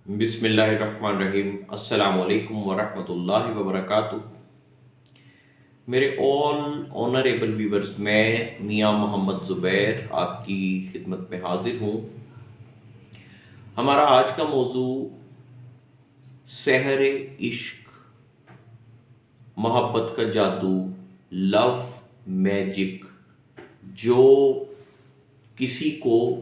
बिस्मिल्लाहिर्रहमानिर्रहीम। अस्सलाम वालेकुम वरहमतुल्लाहि वबरकातुह। मेरे ऑल ऑनरेबल व्यूवर्स, मैं मियां मोहम्मद ज़ुबैर आपकी खिदमत में हाजिर हूँ। हमारा आज का मौजू सहर इश्क, मोहब्बत का जादू, लव मैजिक, जो किसी को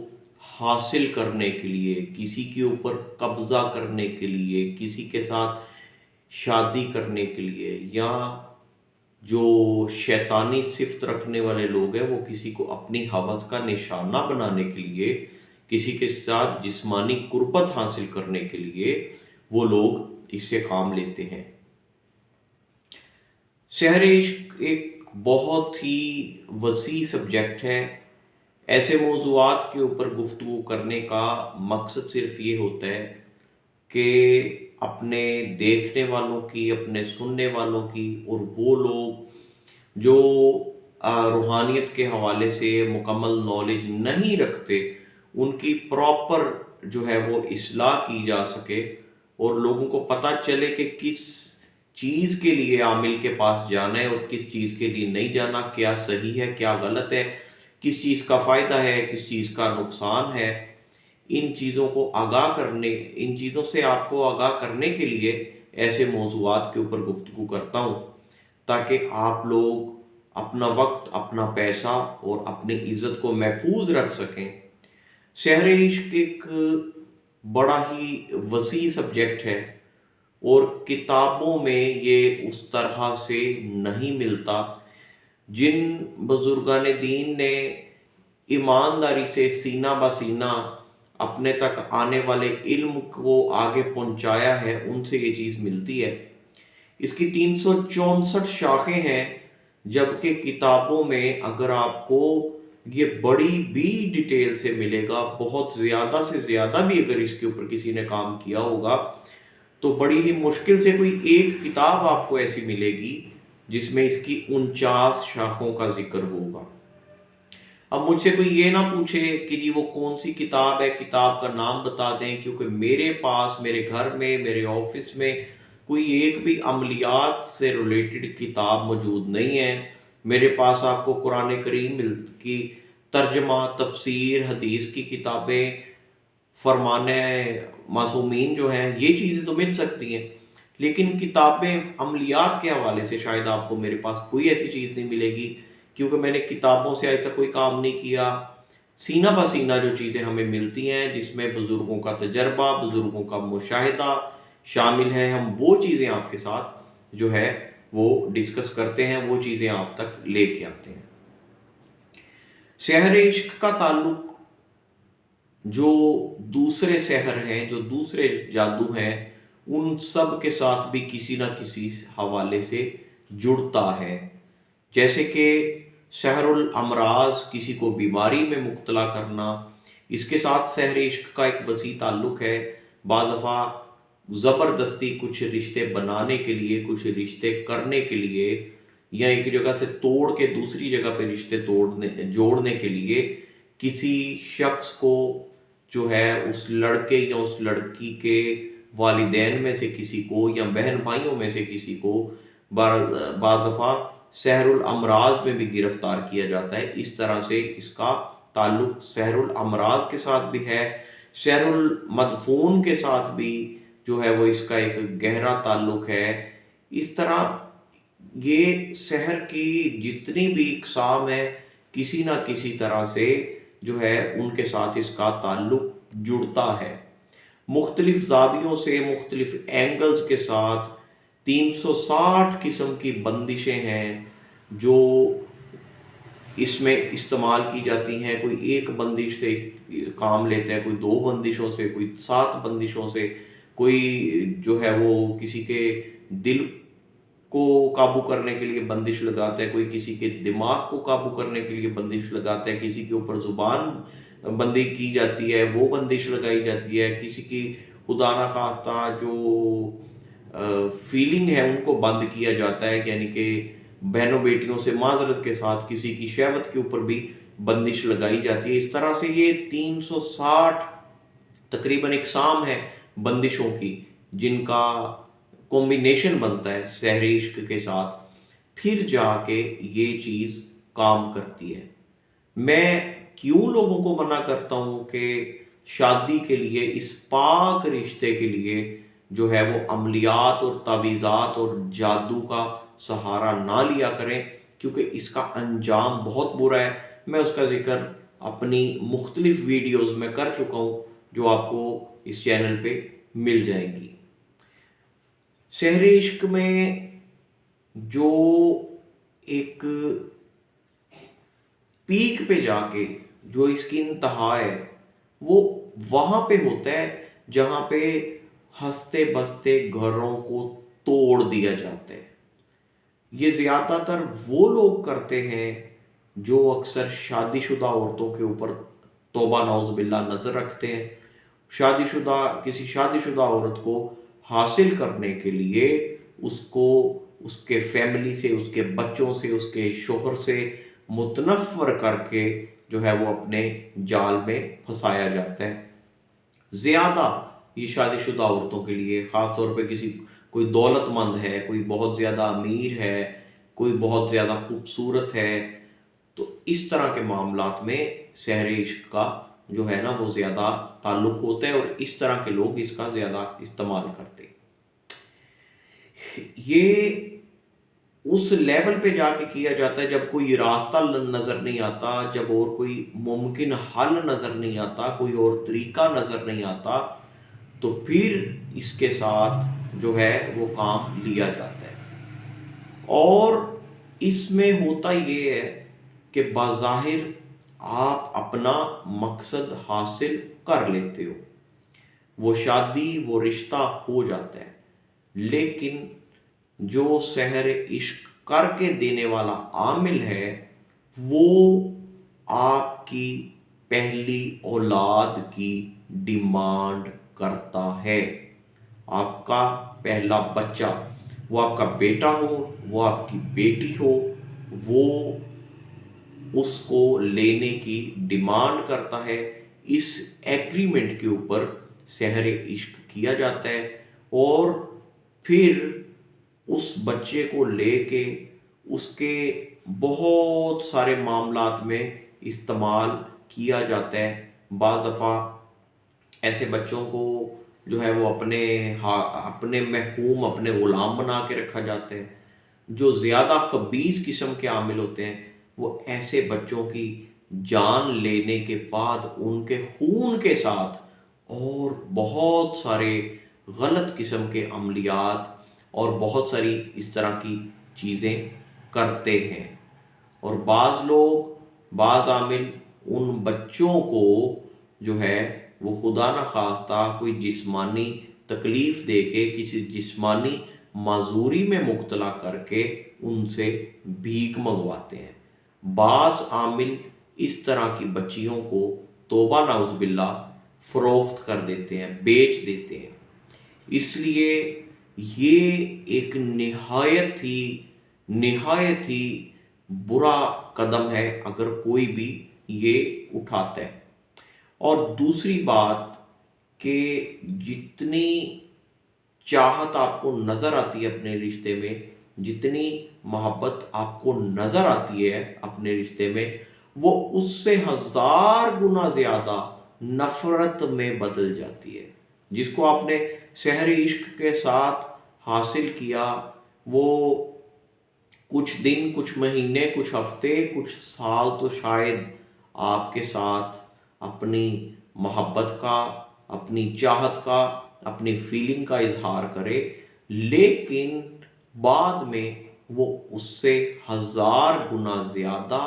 हासिल करने के लिए, किसी के ऊपर कब्जा करने के लिए, किसी के साथ शादी करने के लिए, या जो शैतानी सिफ्त रखने वाले लोग हैं वो किसी को अपनी हवस का निशाना बनाने के लिए, किसी के साथ जिस्मानी कुर्बत हासिल करने के लिए वो लोग इससे काम लेते हैं। शहर इश्क एक बहुत ही वसी सब्जेक्ट है। ऐसे मौज़ूआत के ऊपर गुफ्तगू करने का मकसद सिर्फ ये होता है कि अपने देखने वालों की, अपने सुनने वालों की, और वो लोग जो रूहानियत के हवाले से मुकम्मल नॉलेज नहीं रखते, उनकी प्रॉपर जो है वो इस्लाह की जा सके और लोगों को पता चले कि किस चीज़ के लिए आमिल के पास जाना है और किस चीज़ के लिए नहीं जाना, क्या सही है क्या गलत है, किस चीज़ का फ़ायदा है किस चीज़ का नुकसान है। इन चीज़ों से आपको आगाह करने के लिए ऐसे मौज़ूआत के ऊपर गुफ्तगू करता हूँ, ताकि आप लोग अपना वक्त, अपना पैसा और अपनी इज़्ज़त को महफूज रख सकें। शहर इश्क एक बड़ा ही वसी सब्जेक्ट है और किताबों में ये उस तरह से नहीं मिलता। जिन बुजुर्गान दीन ने ईमानदारी से सीना बसीना अपने तक आने वाले इल्म को आगे पहुंचाया है, उनसे ये चीज़ मिलती है। इसकी 364 शाखें हैं, जबकि किताबों में अगर आपको ये बड़ी भी डिटेल से मिलेगा, बहुत ज़्यादा से ज़्यादा भी अगर इसके ऊपर किसी ने काम किया होगा, तो बड़ी ही मुश्किल से कोई एक किताब आपको ऐसी मिलेगी जिसमें इसकी 49 शाखों का जिक्र होगा। अब मुझसे कोई ये ना पूछे कि जी वो कौन सी किताब है, किताब का नाम बता दें, क्योंकि मेरे पास, मेरे घर में, मेरे ऑफिस में कोई एक भी अमलियात से रिलेटेड किताब मौजूद नहीं है। मेरे पास आपको कुरान करीम की तर्जमा, तफसीर, हदीस की किताबें, फरमाने मासूमीन जो हैं, ये चीज़ें तो मिल सकती हैं, लेकिन किताबें अमलियात के हवाले से शायद आपको मेरे पास कोई ऐसी चीज़ नहीं मिलेगी, क्योंकि मैंने किताबों से आज तक कोई काम नहीं किया। सीना ब सीना जो चीज़ें हमें मिलती हैं, जिसमें बुज़ुर्गों का तजर्बा, बुज़ुर्गों का मुशाहिदा शामिल है, हम वो चीज़ें आपके साथ जो है वो डिस्कस करते हैं, वो चीज़ें आप तक लेके आते हैं। शहर इश्क का ताल्लुक जो दूसरे शहर हैं, जो दूसरे जादू हैं, उन सब के साथ भी किसी ना किसी हवाले से जुड़ता है। जैसे कि शहरुल अमराज, किसी को बीमारी में मुब्तला करना, इसके साथ शहर इश्क का एक वसी ताल्लुक है। बाज़ दफ़ा ज़बरदस्ती कुछ रिश्ते बनाने के लिए, कुछ रिश्ते करने के लिए, या एक जगह से तोड़ के दूसरी जगह पे रिश्ते जोड़ने के लिए किसी शख्स को जो है, उस लड़के या उस लड़की के वालिदैन में से किसी को या बहन भाइयों में से किसी को बाज़ दफ़ा सहरुल अमराज में भी गिरफ्तार किया जाता है। इस तरह से इसका ताल्लुक सहरुल अमराज के साथ भी है। शहरुल मदफून के साथ भी जो है वो इसका एक गहरा ताल्लुक है। इस तरह ये शहर की जितनी भी इक़साम है, किसी ना किसी तरह से जो है उनके साथ इसका ताल्लुक जुड़ता है। मुख्तलिफ ज़ावियों से, मुख्तलिफ एंगल्स के साथ 360 किस्म की बंदिशें हैं जो इसमें इस्तेमाल की जाती हैं। कोई एक बंदिश से काम लेता है, कोई 2 बंदिशों से, कोई 7 बंदिशों से, कोई जो है वो किसी के दिल को काबू करने के लिए बंदिश लगाता है, कोई किसी के दिमाग को काबू करने के लिए बंदिश लगाता है, किसी के ऊपर ज़ुबान बंदी की जाती है, वो बंदिश लगाई जाती है, किसी की खुदा ना खास्ता जो फीलिंग है उनको बंद किया जाता है, यानी कि बहनों बेटियों से माजरत के साथ किसी की शहवत के ऊपर भी बंदिश लगाई जाती है। इस तरह से ये 360 तकरीबन इकसाम है बंदिशों की, जिनका कॉम्बिनेशन बनता है शहरी इश्क के साथ, फिर जाके ये चीज़ काम करती है। मैं क्यों लोगों को मना करता हूँ कि शादी के लिए, इस पाक रिश्ते के लिए जो है वो अमलियात और तावीज़ात और जादू का सहारा ना लिया करें, क्योंकि इसका अंजाम बहुत बुरा है। मैं उसका जिक्र अपनी मुख्तलिफ वीडियोज़ में कर चुका हूँ, जो आपको इस चैनल पे मिल जाएंगी। शहरी इश्क में जो एक पीक पे जाके जो इसकी इंतहा है, वो वहाँ पे होता है जहाँ पे हंसते बसते घरों को तोड़ दिया जाता है। ये ज़्यादातर वो लोग करते हैं जो अक्सर शादीशुदा औरतों के ऊपर तौबा नाउज़ बिल्लाह नज़र रखते हैं। किसी शादीशुदा औरत को हासिल करने के लिए उसको उसके फैमिली से, उसके बच्चों से, उसके शोहर से मुतनफ़्फ़र करके जो है वो अपने जाल में फंसाया जाता है। ज़्यादा ये शादीशुदा औरतों के लिए, ख़ास तौर पे कोई दौलतमंद है, कोई बहुत ज़्यादा अमीर है, कोई बहुत ज़्यादा खूबसूरत है, तो इस तरह के मामलात में शहरी इश्क का जो है ना वो ज़्यादा ताल्लुक़ होता है, और इस तरह के लोग इसका ज़्यादा इस्तेमाल करते हैं। ये उस लेवल पे जाके किया जाता है जब कोई रास्ता नज़र नहीं आता, जब और कोई मुमकिन हल नज़र नहीं आता, कोई और तरीका नज़र नहीं आता, तो फिर इसके साथ जो है वो काम लिया जाता है। और इसमें होता ये है कि बाज़ाहिर आप अपना मकसद हासिल कर लेते हो, वो शादी, वो रिश्ता हो जाता है, लेकिन जो शहर इश्क करके देने वाला आमिल है, वो आपकी पहली औलाद की डिमांड करता है। आपका पहला बच्चा, वो आपका बेटा हो, वो आपकी बेटी हो, वो उसको लेने की डिमांड करता है। इस एग्रीमेंट के ऊपर शहर इश्क किया जाता है, और फिर उस बच्चे को लेके उसके बहुत सारे मामलात में इस्तेमाल किया जाता है। बाज़ दफ़ा ऐसे बच्चों को जो है वो अपने महकूम, अपने ग़ुलाम बना के रखा जाता है। जो ज़्यादा ख़बीस किस्म के आमिल होते हैं, वो ऐसे बच्चों की जान लेने के बाद उनके खून के साथ और बहुत सारे गलत किस्म के अमलियात और बहुत सारी इस तरह की चीज़ें करते हैं। और बाज़ आमिल उन बच्चों को जो है वो खुदा न खास्ता कोई जिस्मानी तकलीफ़ दे के, किसी जिस्मानी माजूरी में मुब्तला करके उनसे भीख मंगवाते हैं। बाज़ आमिल इस तरह की बच्चियों को तौबा नाउज़ बिल्लाह फ़रोख्त कर देते हैं, बेच देते हैं। इसलिए ये एक निहायत ही बुरा कदम है अगर कोई भी ये उठाता है। और दूसरी बात कि जितनी चाहत आपको नज़र आती है अपने रिश्ते में, जितनी मोहब्बत आपको नज़र आती है अपने रिश्ते में, वो उससे 1000 गुना ज़्यादा नफ़रत में बदल जाती है। जिसको आपने शहरी इश्क के साथ हासिल किया, वो कुछ दिन, कुछ महीने, कुछ हफ्ते, कुछ साल तो शायद आपके साथ अपनी मोहब्बत का, अपनी चाहत का, अपनी फीलिंग का इजहार करे, लेकिन बाद में वो उससे 1000 गुना ज़्यादा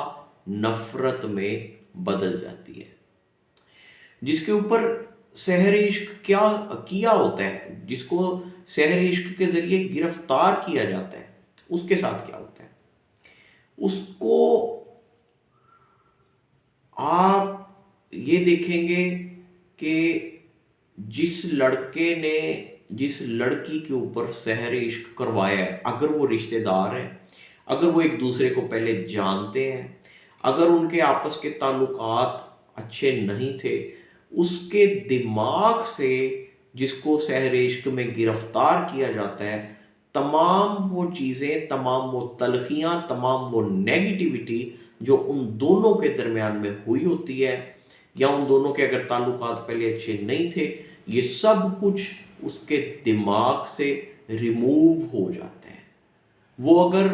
नफ़रत में बदल जाती है। जिसके ऊपर शहरी इश्क क्या किया होता है, जिसको शहरी इश्क के ज़रिए गिरफ्तार किया जाता है, उसके साथ क्या होता है? उसको आप ये देखेंगे कि जिस लड़की के ऊपर शहरी इश्क करवाया है, अगर वो रिश्तेदार हैं, अगर वो एक दूसरे को पहले जानते हैं, अगर उनके आपस के ताल्लुकात अच्छे नहीं थे, उसके दिमाग से جس کو سحر عشق میں گرفتار کیا جاتا ہے، تمام وہ چیزیں، تمام وہ تلخیاں، تمام وہ نیگیٹیوٹی جو ان دونوں کے درمیان میں ہوئی ہوتی ہے، یا ان دونوں کے اگر تعلقات پہلے اچھے نہیں تھے، یہ سب کچھ اس کے دماغ سے ریموو ہو جاتا ہے۔ وہ اگر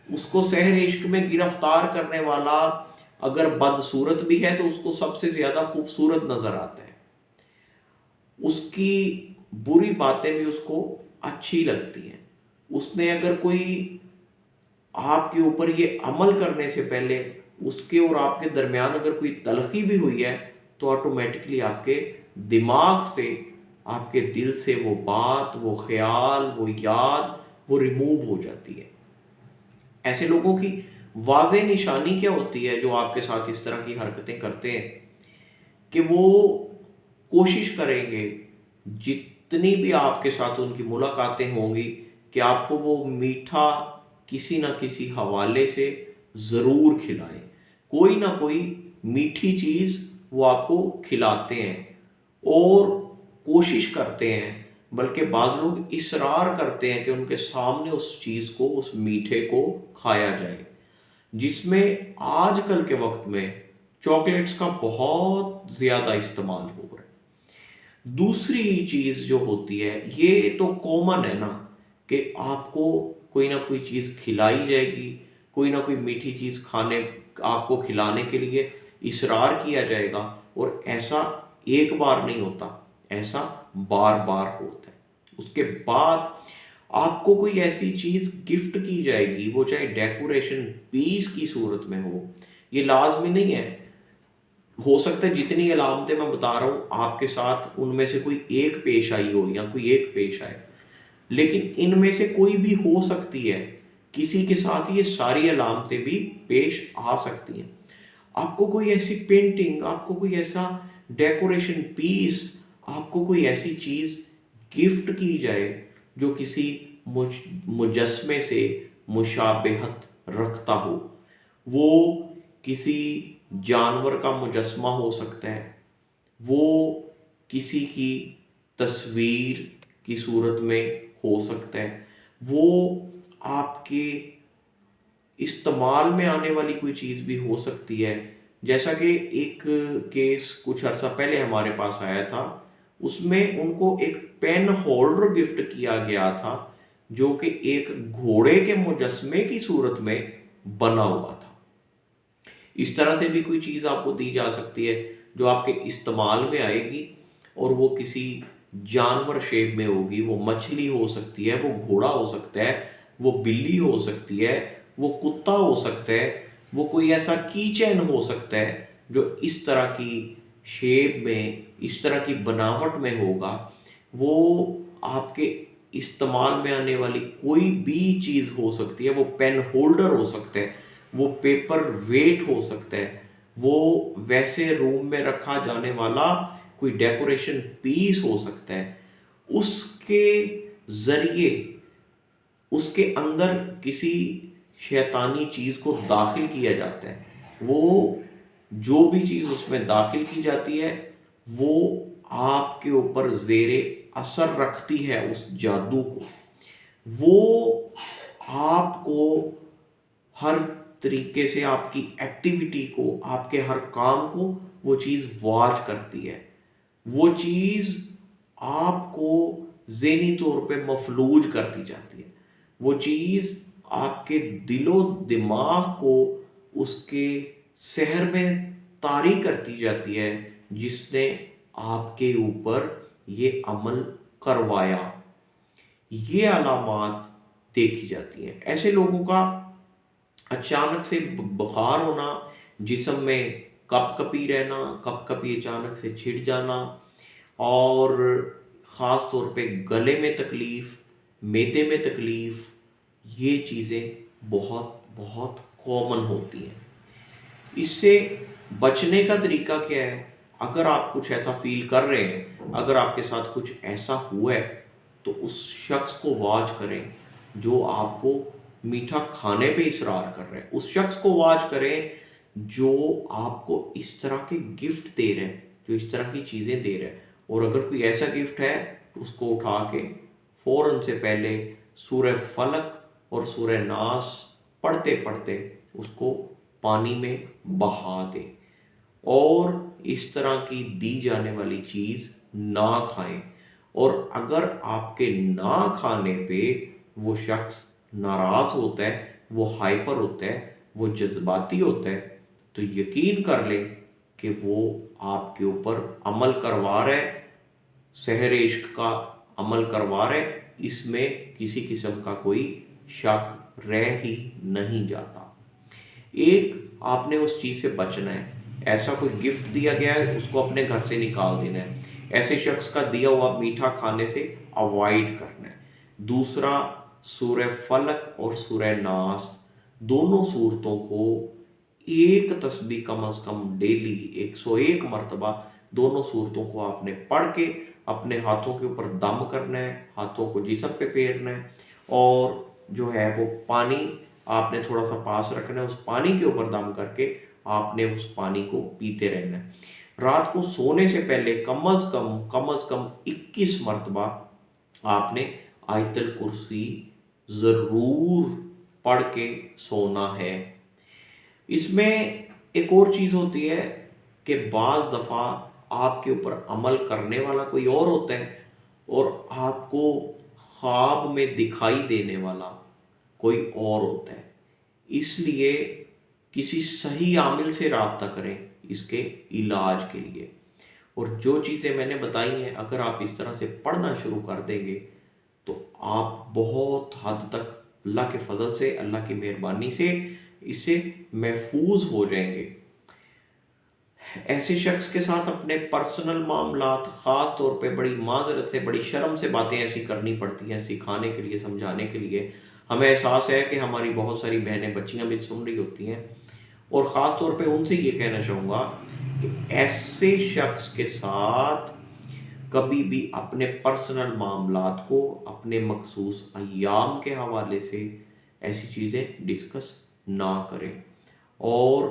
اس کو سحر عشق میں گرفتار کرنے والا اگر بدصورت بھی ہے تو اس کو سب سے زیادہ خوبصورت نظر آتا ہے، اس کی بری باتیں بھی اس کو اچھی لگتی ہیں۔ اس نے اگر کوئی آپ کے اوپر یہ عمل کرنے سے پہلے اس کے اور آپ کے درمیان اگر کوئی تلخی بھی ہوئی ہے تو آٹومیٹکلی آپ کے دماغ سے، آپ کے دل سے وہ بات، وہ خیال، وہ یاد، وہ ریموو ہو جاتی ہے۔ ایسے لوگوں کی واضح نشانی کیا ہوتی ہے جو آپ کے ساتھ اس طرح کی حرکتیں کرتے ہیں؟ کہ وہ کوشش کریں گے جتنی بھی آپ کے ساتھ ان کی ملاقاتیں ہوں گی کہ آپ کو وہ میٹھا کسی نہ کسی حوالے سے ضرور کھلائیں، کوئی نہ کوئی میٹھی چیز وہ آپ کو کھلاتے ہیں اور کوشش کرتے ہیں، بلکہ بعض لوگ اصرار کرتے ہیں کہ ان کے سامنے اس چیز کو، اس میٹھے کو کھایا جائے، جس میں آج کل کے وقت میں چاکلیٹس کا بہت زیادہ استعمال ہو رہا ہے۔ دوسری چیز جو ہوتی ہے، یہ تو کامن ہے نا کہ آپ کو کوئی نہ کوئی چیز کھلائی جائے گی، کوئی نہ کوئی میٹھی چیز کھانے، آپ کو کھلانے کے لیے اصرار کیا جائے گا، اور ایسا ایک بار نہیں ہوتا، ایسا بار بار ہوتا ہے۔ اس کے بعد آپ کو کوئی ایسی چیز گفٹ کی جائے گی، وہ چاہے ڈیکوریشن پیس کی صورت میں ہو، یہ لازمی نہیں ہے، ہو سکتا ہے جتنی علامتیں میں بتا رہا ہوں آپ کے ساتھ ان میں سے کوئی ایک پیش آئی ہو یا کوئی ایک پیش آئے، لیکن ان میں سے کوئی بھی ہو سکتی ہے، کسی کے ساتھ یہ ساری علامتیں بھی پیش آ سکتی ہیں۔ آپ کو کوئی ایسی پینٹنگ، آپ کو کوئی ایسا ڈیکوریشن پیس، آپ کو کوئی ایسی چیز گفٹ کی جائے جو کسی مجسمے سے مشابہت رکھتا ہو، وہ کسی جانور کا مجسمہ ہو سکتا ہے، وہ کسی کی تصویر کی صورت میں ہو سکتا ہے، وہ آپ کے استعمال میں آنے والی کوئی چیز بھی ہو سکتی ہے۔ جیسا کہ ایک کیس کچھ عرصہ پہلے ہمارے پاس آیا تھا، اس میں ان کو ایک پین ہولڈر گفٹ کیا گیا تھا جو کہ ایک گھوڑے کے مجسمے کی صورت میں بنا ہوا تھا۔ اس طرح سے بھی کوئی چیز آپ کو دی جا سکتی ہے جو آپ کے استعمال میں آئے گی اور وہ کسی جانور شیپ میں ہوگی، وہ مچھلی ہو سکتی ہے، وہ گھوڑا ہو سکتا ہے، وہ بلی ہو سکتی ہے، وہ کتا ہو سکتا ہے، وہ کوئی ایسا کی چین ہو سکتا ہے جو اس طرح کی شیپ میں، اس طرح کی بناوٹ میں ہوگا۔ وہ آپ کے استعمال میں آنے والی کوئی بھی چیز ہو سکتی ہے، وہ پین ہولڈر ہو سکتا ہے، وہ پیپر ویٹ ہو سکتا ہے، وہ ویسے روم میں رکھا جانے والا کوئی ڈیکوریشن پیس ہو سکتا ہے۔ اس کے ذریعے اس کے اندر کسی شیطانی چیز کو داخل کیا جاتا ہے، وہ جو بھی چیز اس میں داخل کی جاتی ہے وہ آپ کے اوپر زیر اثر رکھتی ہے، اس جادو کو، وہ آپ کو ہر طریقے سے، آپ کی ایکٹیویٹی کو، آپ کے ہر کام کو وہ چیز واچ کرتی ہے، وہ چیز آپ کو ذہنی طور پہ مفلوج کرتی جاتی ہے، وہ چیز آپ کے دل و دماغ کو اس کے سحر میں طاری کرتی جاتی ہے جس نے آپ کے اوپر یہ عمل کروایا۔ یہ علامات دیکھی جاتی ہیں۔ ایسے لوگوں کا اچانک سے بخار ہونا، جسم میں کپ کپی رہنا، کپ کپی اچانک سے چھٹ جانا، اور خاص طور پہ گلے میں تکلیف، معدے میں تکلیف، یہ چیزیں بہت بہت کامن ہوتی ہیں۔ اس سے بچنے کا طریقہ کیا ہے؟ اگر آپ کچھ ایسا فیل کر رہے ہیں، اگر آپ کے ساتھ کچھ ایسا ہوا ہے تو اس شخص کو واچ کریں جو آپ کو میٹھا کھانے پہ اصرار کر رہے ہیں، اس شخص کو واچ کریں جو آپ کو اس طرح کے گفٹ دے رہے ہیں، جو اس طرح کی چیزیں دے رہے ہیں، اور اگر کوئی ایسا گفٹ ہے اس کو اٹھا کے فوراً سے پہلے سورہ فلق اور سورہ ناس پڑھتے پڑھتے اس کو پانی میں بہا دے، اور اس طرح کی دی جانے والی چیز نہ کھائیں۔ اور اگر آپ کے نہ کھانے پہ وہ شخص ناراض ہوتا ہے، وہ ہائپر ہوتا ہے، وہ جذباتی ہوتا ہے، تو یقین کر لیں کہ وہ آپ کے اوپر عمل کروا رہا ہے، سحر عشق کا عمل کروا رہے، اس میں کسی قسم کا کوئی شک رہ ہی نہیں جاتا۔ ایک آپ نے اس چیز سے بچنا ہے، ایسا کوئی گفٹ دیا گیا ہے اس کو اپنے گھر سے نکال دینا ہے، ایسے شخص کا دیا ہوا میٹھا کھانے سے اوائڈ کرنا ہے۔ دوسرا، سورہ فلق اور سورہ ناس دونوں صورتوں کو ایک تسبیح کم از کم ڈیلی 101 مرتبہ دونوں صورتوں کو آپ نے پڑھ کے اپنے ہاتھوں کے اوپر دم کرنا ہے، ہاتھوں کو جسم پہ پھیرنا ہے، اور جو ہے وہ پانی آپ نے تھوڑا سا پاس رکھنا ہے، اس پانی کے اوپر دم کر کے آپ نے اس پانی کو پیتے رہنا ہے۔ رات کو سونے سے پہلے کم از کم 21 مرتبہ آپ نے آیت الکرسی ضرور پڑھ کے سونا ہے۔ اس میں ایک اور چیز ہوتی ہے کہ بعض دفعہ آپ کے اوپر عمل کرنے والا کوئی اور ہوتا ہے اور آپ کو خواب میں دکھائی دینے والا کوئی اور ہوتا ہے، اس لیے کسی صحیح عامل سے رابطہ کریں اس کے علاج کے لیے۔ اور جو چیزیں میں نے بتائی ہیں اگر آپ اس طرح سے پڑھنا شروع کر دیں گے تو آپ بہت حد تک اللہ کے فضل سے، اللہ کی مہربانی سے اس سے محفوظ ہو جائیں گے۔ ایسے شخص کے ساتھ اپنے پرسنل معاملات، خاص طور پہ بڑی معذرت سے، بڑی شرم سے باتیں ایسی کرنی پڑتی ہیں، سکھانے کے لیے، سمجھانے کے لیے۔ ہمیں احساس ہے کہ ہماری بہت ساری بہنیں، بچیاں بھی سن رہی ہوتی ہیں، اور خاص طور پہ ان سے یہ کہنا چاہوں گا کہ ایسے شخص کے ساتھ کبھی بھی اپنے پرسنل معاملات کو اپنے مخصوص ایام کے حوالے سے ایسی چیزیں ڈسکس نہ کریں، اور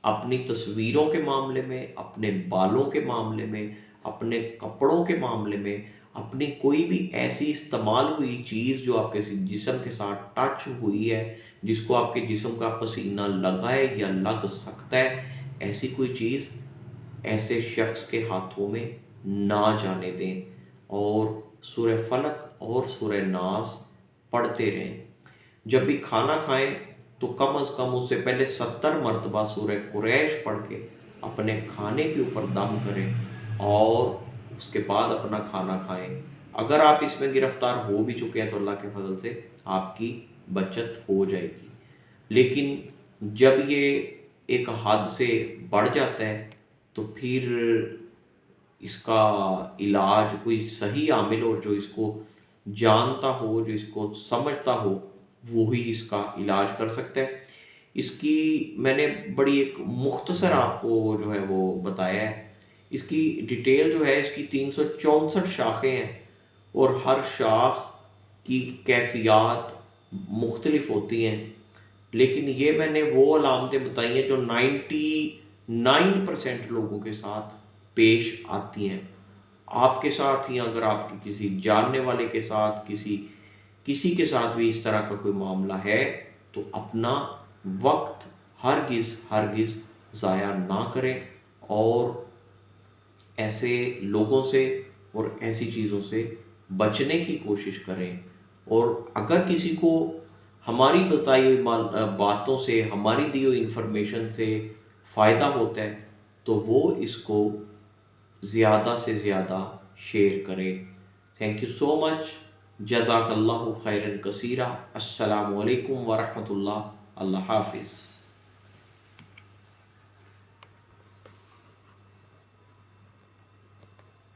اپنی تصویروں کے معاملے میں، اپنے بالوں کے معاملے میں، اپنے کپڑوں کے معاملے میں، اپنی کوئی بھی ایسی استعمال ہوئی چیز جو آپ کے جسم کے ساتھ ٹچ ہوئی ہے، جس کو آپ کے جسم کا پسینہ لگا ہے یا لگ سکتا ہے، ایسی کوئی چیز ایسے شخص کے ہاتھوں میں نہ جانے دیں، اور سورہ فلق اور سورہ ناس پڑھتے رہیں۔ جب بھی کھانا کھائیں تو کم از کم اس سے پہلے 70 مرتبہ سورہ قریش پڑھ کے اپنے کھانے کے اوپر دم کریں، اور اس کے بعد اپنا کھانا کھائیں۔ اگر آپ اس میں گرفتار ہو بھی چکے ہیں تو اللہ کے فضل سے آپ کی بچت ہو جائے گی، لیکن جب یہ ایک حد سے بڑھ جاتا ہے تو پھر اس کا علاج کوئی صحیح عامل اور جو اس کو جانتا ہو، جو اس کو سمجھتا ہو، وہی اس کا علاج کر سکتا ہے۔ اس کی میں نے بڑی ایک مختصر آپ کو جو ہے وہ بتایا ہے، اس کی ڈیٹیل جو ہے، اس کی 364 شاخیں ہیں، اور ہر شاخ کی کیفیات مختلف ہوتی ہیں، لیکن یہ میں نے وہ علامتیں بتائی ہیں جو 99% لوگوں کے ساتھ پیش آتی ہیں۔ آپ کے ساتھ ہی اگر آپ کی کسی جاننے والے کے ساتھ، کسی کے ساتھ بھی اس طرح کا کوئی معاملہ ہے تو اپنا وقت ہرگز ضائع نہ کریں، اور ایسے لوگوں سے اور ایسی چیزوں سے بچنے کی کوشش کریں۔ اور اگر کسی کو ہماری بتائی ہوئی باتوں سے، ہماری دی ہوئی انفارمیشن سے فائدہ ہوتا ہے تو وہ اس کو زیادہ سے زیادہ شیئر کرے۔ تھینک یو سو مچ، جزاک اللہ خیرا کثیرا۔ السلام علیکم ورحمۃ اللہ، اللہ حافظ۔